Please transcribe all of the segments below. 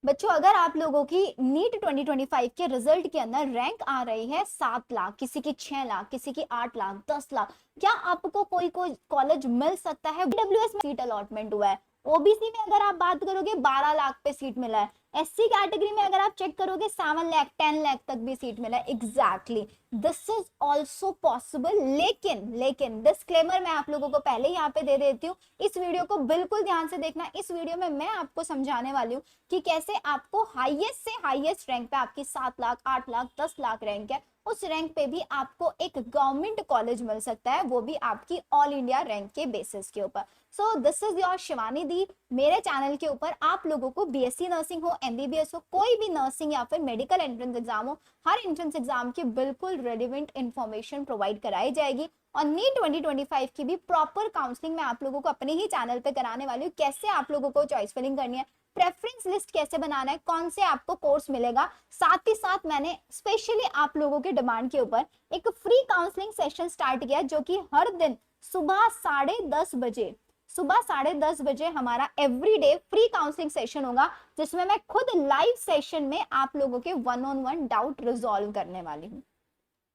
बच्चों, अगर आप लोगों की नीट 2025 के रिजल्ट के अंदर रैंक आ रही है 7 लाख, किसी की 6 लाख, किसी की 8 लाख, 10 लाख, क्या आपको कोई कोई कॉलेज मिल सकता है? डब्ल्यूएस में सीट अलॉटमेंट हुआ है। ओबीसी में अगर आप बात करोगे 12 लाख पे सीट मिला है। एससी कैटेगरी में अगर आप चेक करोगे 7 लाख 10 लाख तक भी सीट मिला है। Exactly, this is also possible. लेकिन लेकिन डिस्क्लेमर मैं आप लोगों को पहले यहाँ पे दे देती हूँ। इस वीडियो को बिल्कुल ध्यान से देखना। इस वीडियो में मैं आपको समझाने वाली हूँ कि कैसे आपको हाईएस्ट से हाईएस्ट रैंक पे, आपकी 7 लाख, 8 लाख, 10 लाख रैंक है, उस रैंक पे भी आपको एक गवर्नमेंट कॉलेज मिल सकता है, वो भी आपकी ऑल इंडिया रैंक के बेसिस के ऊपर। So this is your Shivani di. मेरे चैनल के ऊपर आप लोगों को बीएससी नर्सिंग हो, एमबीबीएस हो, कोई भी नर्सिंग या फिर मेडिकल एंट्रेंस एग्जाम हो, हर एंट्रेंस एग्जाम की बिल्कुल रेलिवेंट इंफॉर्मेशन प्रोवाइड कराई जाएगी। और नीट 2025 की भी प्रॉपर काउंसलिंग मैं आप लोगों को अपने ही चैनल पे कराने वाली हूँ। कैसे आप लोगों को चॉइस फिलिंग करनी है, प्रेफरेंस लिस्ट कैसे बनाना है, कौन से आपको कोर्स मिलेगा, साथ ही साथ मैंने स्पेशली आप लोगों के डिमांड के ऊपर एक फ्री काउंसलिंग सेशन स्टार्ट किया, जो कि हर दिन सुबह 10:30 बजे, सुबह 10:30 बजे हमारा एवरीडे फ्री काउंसलिंग सेशन होगा, जिसमें मैं खुद लाइव सेशन में आप लोगों के 1-on-1 डाउट रिजॉल्व करने वाली हूँ।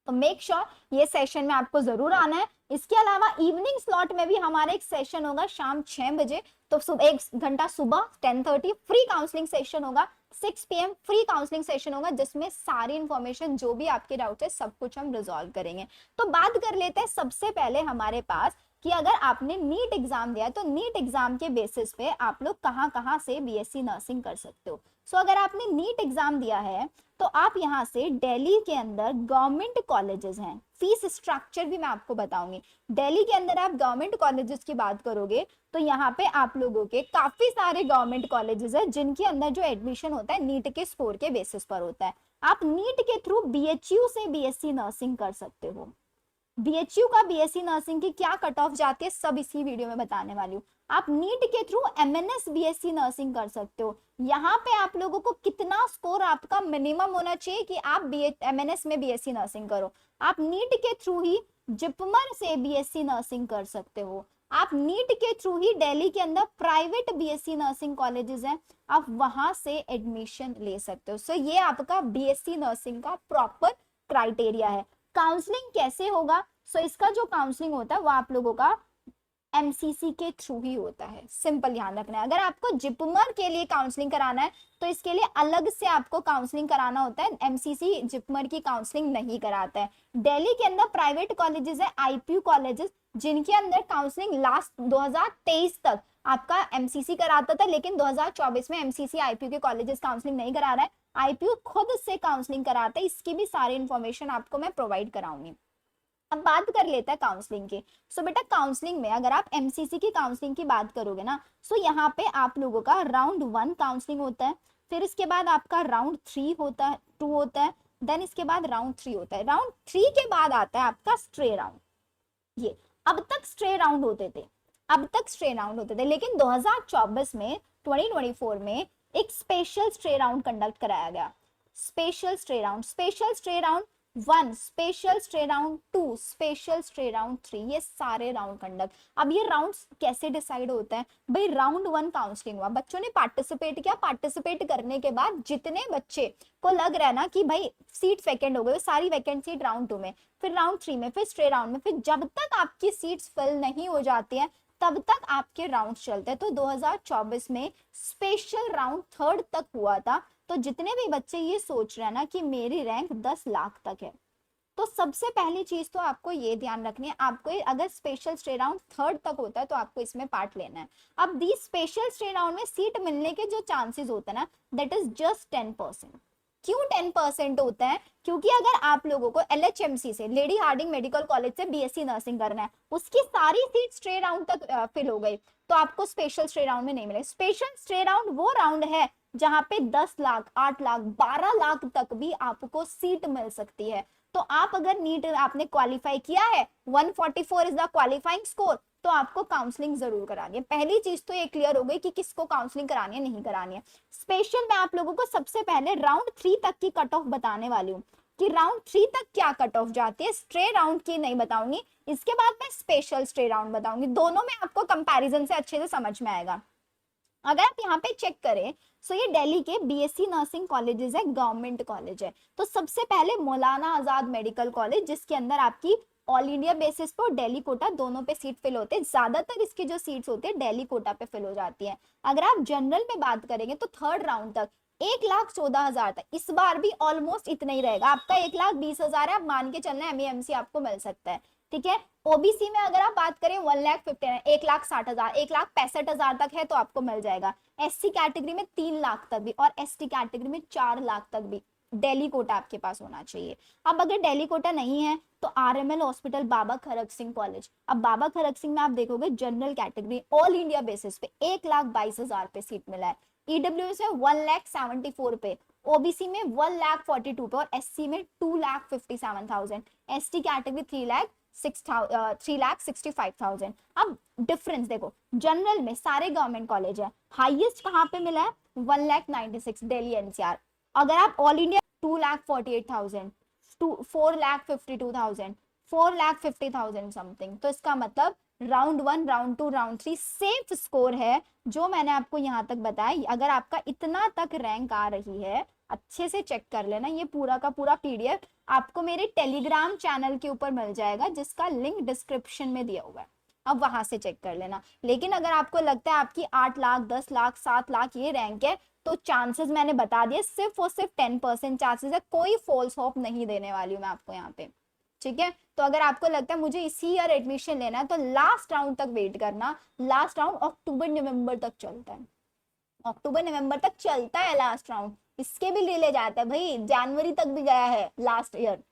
तो मेक श्योर ये सेशन में आपको जरूर आना है। इसके अलावा इवनिंग स्लॉट में भी हमारा एक सेशन होगा शाम 6 बजे। तो सुबह 1 घंटा सुबह 10:30 फ्री काउंसलिंग सेशन होगा, 6 PM फ्री काउंसलिंग सेशन होगा, जिसमें सारी इंफॉर्मेशन जो भी आपके डाउट है सब कुछ हम रिजॉल्व करेंगे। तो बात कर लेते हैं सबसे पहले हमारे पास कि अगर आपने नीट एग्जाम दिया है तो नीट एग्जाम के बेसिस पे आप लोग कहाँ कहाँ से बीएससी नर्सिंग कर सकते हो। सो अगर आपने नीट एग्जाम दिया है तो आप यहाँ से दिल्ली के अंदर गवर्नमेंट कॉलेजेस हैं, फीस स्ट्रक्चर भी मैं आपको बताऊंगी। दिल्ली के अंदर आप गवर्नमेंट कॉलेजेस की बात करोगे तो यहाँ पे आप लोगों के काफी सारे गवर्नमेंट कॉलेजेस हैं, जिनके अंदर जो एडमिशन होता है नीट के स्कोर के बेसिस पर होता है। आप नीट के थ्रू बीएचयू से बीएससी नर्सिंग कर सकते हो। बीएचयू का बीएससी नर्सिंग की क्या कट ऑफ जाती है सब इसी वीडियो में बताने वाली हूँ। आप नीट के थ्रू एमएनएस बीएससी नर्सिंग कर सकते हो। यहाँ पे आप लोगों को कितना स्कोर आपका मिनिमम होना चाहिए कि आप एमएनएस में बीएससी नर्सिंग करो। आप नीट के थ्रू ही जिपमर से बीएससी नर्सिंग कर सकते हो। आप नीट के थ्रू ही दिल्ली के अंदर प्राइवेट बीएससी नर्सिंग कॉलेजेस हैं, आप वहां से एडमिशन ले सकते हो। सो ये आपका बीएससी नर्सिंग का प्रॉपर क्राइटेरिया है। काउंसलिंग कैसे होगा? सो इसका जो काउंसलिंग होता है वो आप लोगों का एमसीसी के थ्रू ही होता है। सिंपल ध्यान रखना है। अगर आपको जिपमर के लिए काउंसलिंग कराना है तो इसके लिए अलग से आपको काउंसलिंग कराना होता है। एमसीसी जिपमर की काउंसलिंग नहीं कराता है। दिल्ली के अंदर प्राइवेट कॉलेजेस है, आईपीयू कॉलेजेस, जिनके अंदर काउंसलिंग लास्ट 2023 तक आपका एमसीसी कराता था, लेकिन 2024 में एमसीसी आईपीयू के कॉलेजेस काउंसलिंग नहीं करा रहा है। आईपीयू खुद से काउंसलिंग कराता है। इसकी भी सारी इंफॉर्मेशन आपको मैं प्रोवाइड कराऊंगी। अब बात कर लेते हैं काउंसलिंग की। सो बेटा, काउंसलिंग में अगर आप एमसीसी की काउंसलिंग की बात करोगे ना, सो यहाँ पे आप लोगों का राउंड 1 काउंसलिंग होता है, फिर इसके बाद आपका राउंड 3 होता है, 2 होता है, देन इसके बाद राउंड 3 होता है। राउंड 3 के बाद आता है आपका स्ट्रे राउंड। ये अब तक स्ट्रे राउंड होते थे, अब तक स्ट्रे राउंड होते थे, लेकिन 2024 में, 2024 में एक स्पेशल स्ट्रे राउंड कंडक्ट कराया गया। Special stray round, special stray round 1, special stray round 2, special stray round 3, ये सारे राउंड कंडक्ट। अब ये राउंड्स कैसे डिसाइड होते हैं भाई? राउंड 1 काउंसलिंग हुआ, बच्चों ने पार्टिसिपेट किया, पार्टिसिपेट करने के बाद जितने बच्चे को लग रहा है ना कि भाई सीट वैकेंट हो गई, सारी वैकेंट सीट राउंड 2 में, फिर राउंड 3 में, फिर स्ट्रे राउंड में, फिर जब तक आपकी सीट्स फिल नहीं हो जाती हैं तब तक आपके राउंड चलते हैं। तो 2024 में स्पेशल राउंड 3rd तक हुआ था। तो जितने भी बच्चे ये सोच रहे हैं ना कि मेरी रैंक 10 लाख तक है, तो सबसे पहली चीज तो आपको ये ध्यान रखनी है, आपको अगर स्पेशल स्टे राउंड 3rd तक होता है तो आपको इसमें पार्ट लेना है। अब दी स्पेशल स्टे राउंड में सीट मिलने के जो चांसेस होते हैं ना, दैट इज जस्ट 10%। क्यों 10% होता है? क्योंकि अगर आप लोगों को एलएचएमसी से, लेडी हार्डिंग मेडिकल कॉलेज से बीएससी नर्सिंग करना है, उसकी सारी सीट स्ट्रे राउंड तक फिल हो गई, तो आपको स्पेशल स्ट्रे राउंड में नहीं मिले। स्पेशल स्ट्रे राउंड वो राउंड है जहां पे 10 लाख, 8 लाख, 12 लाख तक भी आपको सीट मिल सकती है। तो आप अगर नीट आपने क्वालिफाई किया है, 144 इज द क्वालिफाइंग स्कोर, तो आपको काउंसलिंग जरूर करानी है। पहली चीज तो ये क्लियर हो गई कि किसको काउंसलिंग करानी है, नहीं करानी है। स्पेशल मैं आप लोगों को सबसे पहले राउंड 3 तक की कट ऑफ बताने वाली हूँ कि राउंड 3 तक क्या कट ऑफ जाती है। स्ट्रे राउंड की नहीं बताऊंगी, इसके बाद मैं स्पेशल स्ट्रे राउंड बताऊंगी। दोनों में आपको कंपैरिजन से अच्छे से समझ में आएगा। अगर आप यहाँ पे चेक करें सो ये दिल्ली के बीएससी नर्सिंग कॉलेजेस है, गवर्नमेंट कॉलेज है। तो सबसे पहले मौलाना आजाद मेडिकल कॉलेज, जिसके अंदर आपकी ऑल इंडिया बेसिस पे और दिल्ली कोटा दोनों पे सीट फिल होते हैं। ज्यादातर इसकी जो सीट्स होती है दिल्ली कोटा पे फिल हो जाती है। अगर आप जनरल में बात करेंगे तो थर्ड राउंड तक 1,14,000 तक, इस बार भी ऑलमोस्ट इतना ही रहेगा आपका। 1,20,000 है, आप मान के चलना एमएमसी आपको मिल सकता है, ठीक है। ओबीसी में अगर आप बात करें 1,50,000, 1,60,000, 1,65,000 तक है तो आपको मिल जाएगा। एससी कैटेगरी में 3 लाख तक भी और एसटी कैटेगरी में 4 लाख तक भी दिल्ली कोटा आपके पास होना चाहिए। अब अगर दिल्ली कोटा नहीं है तो आरएमएल हॉस्पिटल बाबा खड़क सिंह कॉलेज। अब बाबा खड़क सिंह में आप देखोगे general category all India basis पे 1,22,000 पे सीट मिला है। ईडब्ल्यूएस में 1,74 पे, ओबीसी में 1,42 पे और एससी में 2,57,000, एसटी कैटेगरी 3,65,000। अब डिफरेंस देखो, जनरल में सारे गवर्नमेंट कॉलेज है, हाईएस्ट कहाँ पे मिला है 1,96,000 दिल्ली एनसीआर। अगर आप ऑल इंडिया 2,48,000, 4,52,000, 4,50,000 समथिंग। तो इसका मतलब round 1, round 2, round 3 safe score है जो मैंने आपको यहाँ तक बताया। अगर आपका इतना तक रैंक आ रही है, अच्छे से चेक कर लेना। ये पूरा का पूरा पीडीएफ आपको मेरे टेलीग्राम चैनल के ऊपर मिल जाएगा, जिसका लिंक डिस्क्रिप्शन में दिया हुआ है, अब वहां से चेक कर लेना। लेकिन अगर आपको लगता है आपकी 8 लाख, 10 लाख, 7 लाख ये रैंक है, तो चांसेस मैंने बता दिए, सिर्फ और सिर्फ 10% चांसेस है। कोई फॉल्स होप नहीं देने वाली हूँ मैं आपको यहाँ पे, ठीक है। तो अगर आपको लगता है मुझे इसी ईयर एडमिशन लेना है तो लास्ट राउंड तक वेट करना। लास्ट राउंड अक्टूबर नवंबर तक चलता है, अक्टूबर नवंबर तक चलता है लास्ट राउंड। इसके भी डिले जाता है भाई, जनवरी तक भी गया है लास्ट ईयर।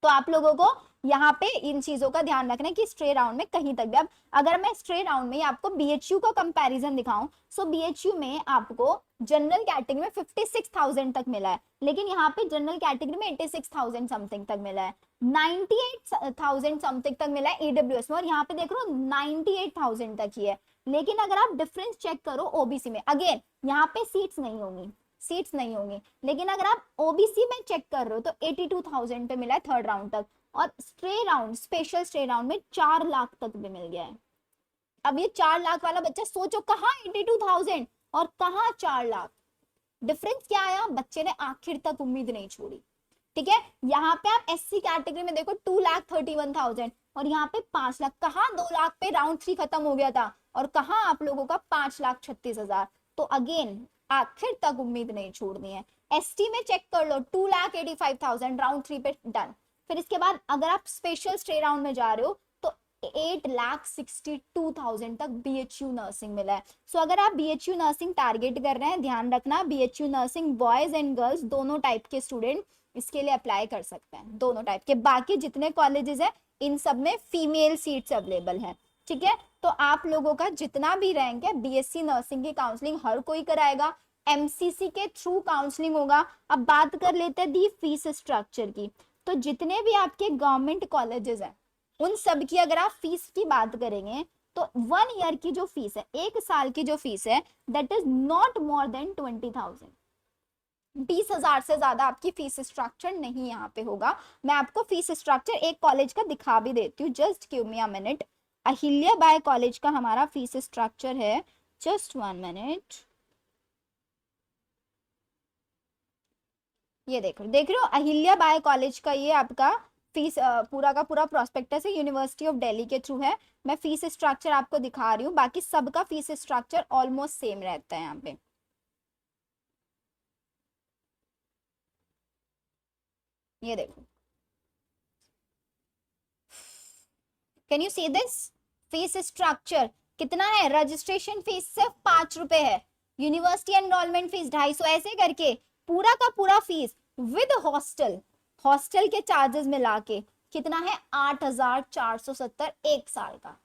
तो आप लोगों को यहाँ पे इन चीजों का ध्यान रखना है कि स्ट्रे राउंड में कहीं तक भी। अब अगर मैं स्ट्रे राउंड में आपको बीएचयू का कंपैरिजन दिखाऊं, सो बीएचयू में आपको जनरल कैटेगरी में 56,000 तक मिला है, लेकिन यहाँ पे जनरल कैटेगरी में 86,000 समथिंग तक मिला है, 98,000 समथिंग तक मिला है ईडब्ल्यूएस में, और यहाँ पे देख लो 98,000 तक ही है। लेकिन अगर आप डिफरेंस चेक करो ओबीसी में, अगेन यहाँ पे सीट्स नहीं होंगी, सीट्स नहीं होंगी, लेकिन अगर आप ओबीसी में चेक कर रहे हो तो 82,000 पे मिला है थर्ड राउंड तक, और stray round, special stray round में 4 लाख तक भी मिल गया है। अब ये 4 लाख वाला बच्चा सोचो, कहाँ 82,000 और कहाँ 4 लाख, डिफरेंस क्या आया? बच्चे ने आखिर तक उम्मीद नहीं छोड़ी, ठीक है। यहाँ पे आप एससी कैटेगरी में देखो 2,31,000 और यहाँ पे 5 लाख, कहाँ 2 लाख पे राउंड 3 खत्म हो गया था, और कहाँ आप लोगों का 5,36,000। तो अगेन आखिर तक उम्मीद नहीं छोड़नी है। एसटी में चेक कर लो 2,85,000 राउंड 3 पे डन। फिर इसके बाद अगर आप स्पेशल स्टे राउंड में जा रहे हो तो 8,62,000 तक बीएचयू नर्सिंग मिला है। सो अगर आप बीएचयू नर्सिंग टारगेट कर रहे हैं, ध्यान रखना BHU nursing boys and girls दोनों टाइप के स्टूडेंट इसके लिए अप्लाई कर सकते हैं, दोनों टाइप के। बाकी जितने कॉलेजेस है इन सब में फीमेल सीट्स अवेलेबल है, ठीक है। तो आप लोगों का जितना भी रैंक है, बीएससी नर्सिंग की काउंसलिंग हर कोई कराएगा, एमसीसी के थ्रू काउंसलिंग होगा। अब बात कर लेते हैं दी फीस स्ट्रक्चर की। तो जितने भी आपके गवर्नमेंट कॉलेजेस हैं उन सब की अगर आप फीस की बात करेंगे तो 1 ईयर की जो फीस है, 1 साल की जो फीस है, that is not more than 20,000। 20,000 से ज्यादा आपकी फीस स्ट्रक्चर नहीं यहाँ पे होगा। मैं आपको फीस स्ट्रक्चर एक कॉलेज का दिखा भी देती हूँ, just give me a minute. Ahilya Bai college का हमारा फीस स्ट्रक्चर है, जस्ट 1 मिनट। ये देख रहे हो अहिल्या बाई कॉलेज का ये आपका फीस पूरा का पूरा प्रोस्पेक्टस है, यूनिवर्सिटी ऑफ दिल्ली के थ्रू है। मैं फीस स्ट्रक्चर आपको दिखा रही हूँ, बाकी सबका फीस स्ट्रक्चर ऑलमोस्ट सेम रहता है यहाँ पे। ये देखो, can you see this fees structure कितना है? रजिस्ट्रेशन फीस सिर्फ 5 रुपए है, यूनिवर्सिटी एनरोलमेंट फीस 250, ऐसे करके पूरा का पूरा फीस विद हॉस्टल, हॉस्टल के चार्जेस मिला के कितना है? 8,470 एक साल का,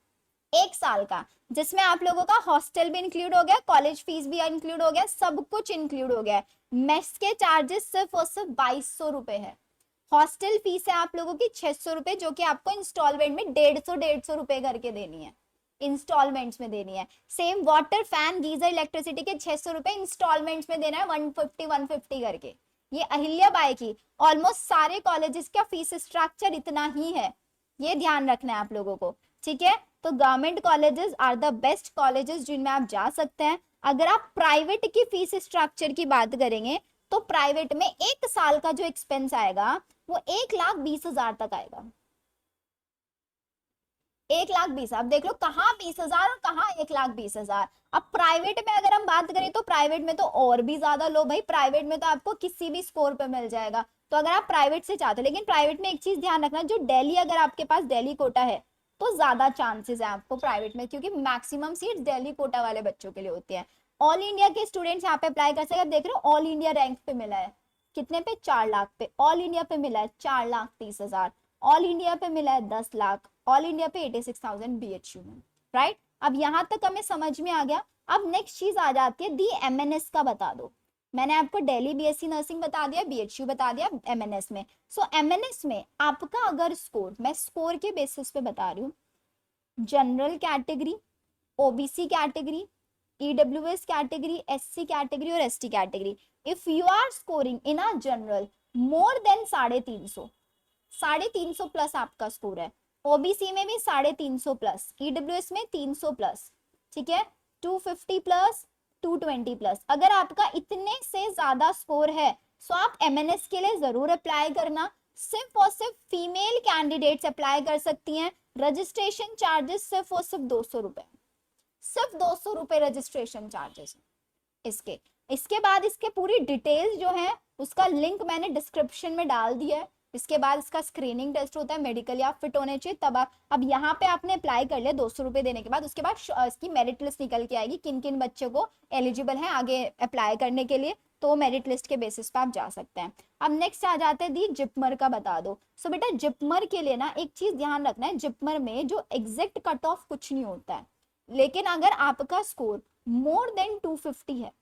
एक साल का, जिसमें आप लोगों का हॉस्टल भी इंक्लूड हो गया, कॉलेज फीस भी इंक्लूड हो गया, सब कुछ इंक्लूड हो गया। मेस के चार्जेस सिर्फ और सिर्फ 2,200 रुपए है। हॉस्टल फीस है आप लोगों की 600 रुपए, जो कि आपको इंस्टॉलमेंट में 150 रुपए करके देनी है, इंस्टॉलमेंट्स में देनी है। Same water, fan, geyser, electricity के 600 रुपए इंस्टॉलमेंट्स में देना है, 150 करके। ये अहिल्या बाई की, ऑलमोस्ट सारे कॉलेजेस का फीस स्ट्रक्चर इतना ही है, ये ध्यान रखना है आप लोगों को, ठीक है। तो government colleges are the best colleges जिनमें आप जा सकते हैं। अगर आप प्राइवेट की फीस स्ट्रक्चर की बात करेंगे तो प्राइवेट में 1 साल का जो एक्सपेंस आएगा वो 1,20,000 तक आएगा। 1,20,000, आप देख लो कहाँ 20,000 और कहाँ 1,20,000। अब प्राइवेट में अगर हम बात करें तो प्राइवेट में तो और भी ज्यादा लो भाई, प्राइवेट में तो आपको किसी भी स्कोर पे मिल जाएगा। तो अगर आप प्राइवेट से चाहते हो, लेकिन प्राइवेट में एक चीज ध्यान रखना, जो दिल्ली, अगर आपके पास दिल्ली कोटा है तो ज्यादा चांसेस है आपको प्राइवेट में, क्योंकि मैक्सिमम सीट्स दिल्ली कोटा वाले बच्चों के लिए होती है। ऑल इंडिया के स्टूडेंट्स यहाँ पे अप्लाई कर सकते हैं। आप देख रहे हो ऑल इंडिया रैंक पे मिला है कितने पे, 4 लाख पे। ऑल इंडिया पे मिला है 4,30,000। ऑल इंडिया पे मिला है 10 लाख। ऑल इंडिया पे 86,000 BHU में। राइट, अब यहाँ तक हमें समझ में आ गया। अब नेक्स्ट चीज आ जाती है दी MNS का बता दो। मैंने आपको दिल्ली BSc नर्सिंग बता दिया, BHU बता दिया, MNS में। सो MNS में आपका अगर स्कोर, मैं स्कोर के बेसिस पे बता रही हूँ, general category, OBC category, EWS category, SC category और ST category, if you are scoring in a general more than 350, 350 plus आपका स्कोर है। ओबीसी में भी 350 प्लस, ईडब्ल्यूएस में 300 प्लस, ठीक है, 250 प्लस, 220 प्लस। अगर आपका इतने से ज्यादा स्कोर है तो आप एमएनएस के लिए जरूर अप्लाई करना। सिर्फ और सिर्फ फीमेल कैंडिडेट्स अप्लाई कर सकती हैं। रजिस्ट्रेशन चार्जेस सिर्फ और सिर्फ 200 रुपए, सिर्फ 200 रुपए रजिस्ट्रेशन चार्जेस इसके। इसके बाद इसके पूरी डिटेल्स जो है उसका लिंक मैंने डिस्क्रिप्शन में डाल दिया है। इसके बाद इसका स्क्रीनिंग टेस्ट होता है, मेडिकली आप फिट होने चाहिए तब आप, अब यहाँ पे आपने अप्लाई कर लिया 200 रुपए देने के बाद, उसके बाद इसकी मेरिट लिस्ट निकल के आएगी, किन किन बच्चों को एलिजिबल है आगे अप्लाई करने के लिए, तो मेरिट लिस्ट के बेसिस पे आप जा सकते हैं। अब नेक्स्ट आ जाते हैं दी जिपमर का बता दो। सो बेटा जिपमर के लिए ना एक चीज ध्यान रखना है, जिपमर में जो एग्जैक्ट कट ऑफ कुछ नहीं होता है, लेकिन अगर आपका स्कोर मोर देन 250 है,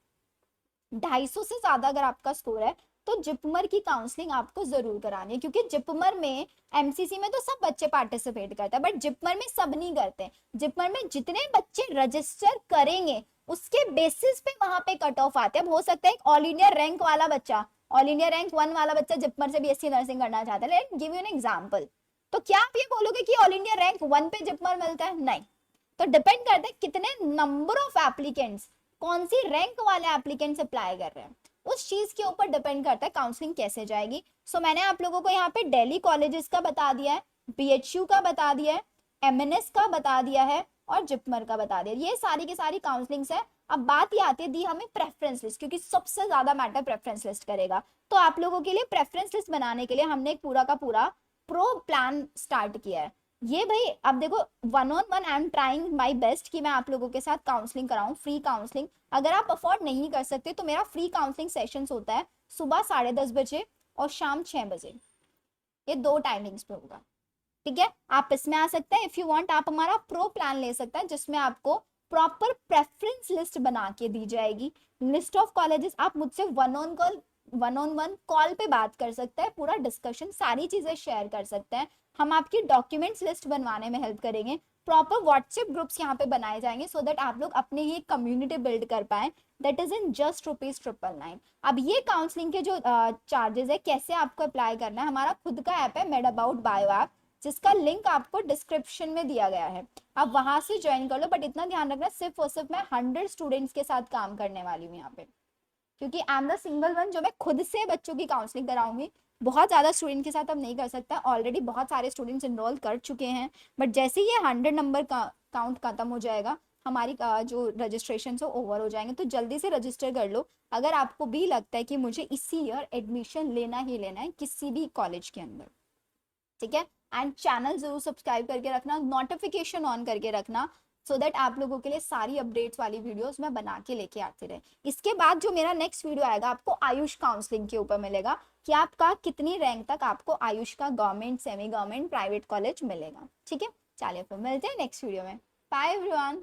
250 से ज्यादा अगर आपका स्कोर है, तो जिपमर की काउंसलिंग आपको जरूर करानी है। क्योंकि जिपमर में, एमसीसी में तो सब बच्चे पार्टिसिपेट करते हैं, बट जिपमर में सब नहीं करते। जिपमर में जितने बच्चे रजिस्टर करेंगे उसके बेसिस पे वहां पे कट ऑफ आते हैं। हो सकता है एक ऑल इंडिया रैंक वाला बच्चा, ऑल इंडिया रैंक 1 वाला बच्चा जिपमर से बीएससी नर्सिंग करना चाहता है। Let give you an example. तो क्या आप ये बोलोगे कि ऑल इंडिया रैंक 1 पे जिपमर मिलता है? नहीं। तो डिपेंड करता है कितने नंबर ऑफ एप्लीकेंट्स, कौन सी रैंक वाले एप्लीकेंट्स अप्लाई कर रहे हैं, उस चीज के ऊपर डिपेंड करता है काउंसलिंग कैसे जाएगी। सो मैंने आप लोगों को यहाँ पे दिल्ली कॉलेजेस का बता दिया है, बीएचयू का बता दिया है, एमएनएस का बता दिया है और जिपमर का बता दिया। ये सारी की सारी काउंसलिंग्स है। अब बात ये आती है दी हमें प्रेफरेंस लिस्ट, क्योंकि सबसे ज्यादा मैटर प्रेफरेंस लिस्ट करेगा। तो आप लोगों के लिए प्रेफरेंस लिस्ट बनाने के लिए हमने एक पूरा का पूरा प्रो प्लान स्टार्ट किया है। ये भाई अब देखो 1-on-1 I am trying my best कि मैं आप लोगों के साथ काउंसलिंग कराऊं, फ्री काउंसलिंग। अगर आप अफोर्ड नहीं कर सकते तो मेरा फ्री काउंसलिंग सेशंस होता है सुबह 10:30 बजे और शाम 6 बजे, ये 2 टाइमिंग्स पे होगा। ठीक है, आप इसमें आ सकते हैं। इफ यू वांट आप हमारा प्रो प्लान ले सकते हैं जिसमें आपको प्रॉपर प्रेफरेंस लिस्ट बना के दी जाएगी, लिस्ट ऑफ कॉलेजेस। आप मुझसे 1-on-1 कॉल पे बात कर सकते हैं, पूरा डिस्कशन सारी चीजें शेयर कर सकते हैं। हम आपकी डॉक्यूमेंट्स लिस्ट बनवाने में हेल्प करेंगे। प्रॉपर व्हाट्सएप ग्रुप्स यहाँ पे बनाए जाएंगे सो दैट आप लोग अपने ही कम्युनिटी बिल्ड कर पाए। That is in just ₹999। अब ये काउंसलिंग के जो चार्जेस है, कैसे आपको अप्लाई करना है, हमारा खुद का ऐप है मेड अबाउट बायो ऐप, जिसका लिंक आपको डिस्क्रिप्शन में दिया गया है, आप वहां से ज्वाइन कर लो। बट इतना ध्यान रखना सिर्फ और सिर्फ मैं 100 स्टूडेंट्स के साथ काम करने वाली हूँ यहाँ पे, क्योंकि I am the single one जो मैं खुद से बच्चों की काउंसलिंग कराऊंगी। बहुत ज्यादा स्टूडेंट के साथ अब नहीं कर सकता, ऑलरेडी बहुत सारे स्टूडेंट्स इनरोल कर चुके हैं। बट जैसे ही ये 100 नंबर का काउंट खत्म हो जाएगा, हमारी जो रजिस्ट्रेशन है ओवर हो जाएंगे, तो जल्दी से रजिस्टर कर लो। अगर आपको भी लगता है कि मुझे इसी ईयर एडमिशन लेना ही लेना है किसी भी कॉलेज के अंदर, ठीक है। एंड चैनल जरूर सब्सक्राइब करके रखना, नोटिफिकेशन ऑन करके रखना, सो दैट आप लोगों के लिए सारी अपडेट्स वाली वीडियोस मैं बना के लेके आती रहे। इसके बाद जो मेरा नेक्स्ट वीडियो आएगा आपको आयुष काउंसलिंग के ऊपर मिलेगा कि आपका कितनी रैंक तक आपको आयुष का government, semi government, private college मिलेगा। ठीक है, चलिए फिर मिलते हैं नेक्स्ट वीडियो में। Bye everyone.